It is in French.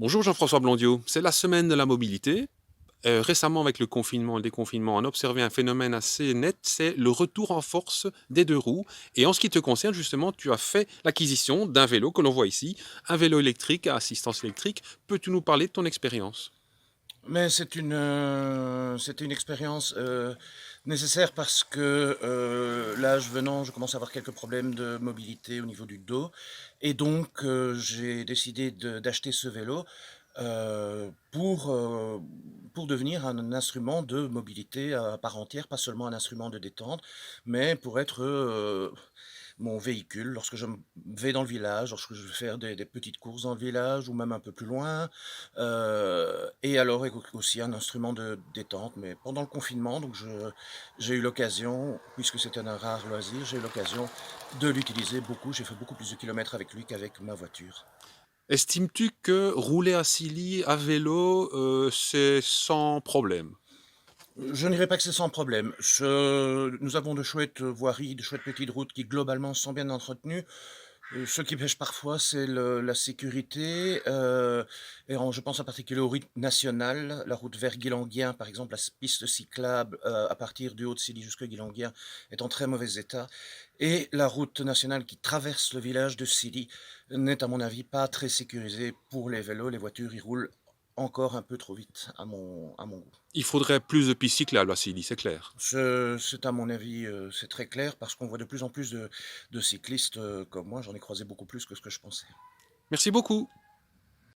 Bonjour Jean-François Blondiot, c'est la semaine de la mobilité. Récemment, avec le confinement et le déconfinement, on a observé un phénomène assez net, c'est le retour en force des deux roues. Et en ce qui te concerne, justement, tu as fait l'acquisition d'un vélo que l'on voit ici, un vélo électrique à assistance électrique. Peux-tu nous parler de ton expérience? Mais c'était une expérience nécessaire parce que l'âge venant, je commence à avoir quelques problèmes de mobilité au niveau du dos. Et donc, j'ai décidé d'acheter ce vélo pour devenir un instrument de mobilité à part entière, pas seulement un instrument de détente, mais pour être mon véhicule lorsque je vais dans le village, lorsque je veux faire des petites courses dans le village ou même un peu plus loin. Et alors aussi un instrument de détente, mais pendant le confinement, j'ai eu l'occasion, puisque c'était un rare loisir, j'ai eu l'occasion de l'utiliser beaucoup. J'ai fait beaucoup plus de kilomètres avec lui qu'avec ma voiture. Estimes-tu que rouler à Silly à vélo, c'est sans problème? Je ne dirais pas que c'est sans problème. Nous avons de chouettes voiries, de chouettes petites routes qui globalement sont bien entretenues. Ce qui pêche parfois, c'est la sécurité, je pense en particulier aux routes nationales, la route vers Guillanguien, par exemple, la piste cyclable à partir du Haut-de-Silly jusqu'à Guillanguien est en très mauvais état. Et la route nationale qui traverse le village de Silly n'est, à mon avis, pas très sécurisée pour les vélos. Les voitures y roulent encore un peu trop vite, à mon goût. Il faudrait plus de pistes cyclables à Silly, c'est clair. C'est à mon avis, c'est très clair parce qu'on voit de plus en plus de cyclistes comme moi. J'en ai croisé beaucoup plus que ce que je pensais. Merci beaucoup.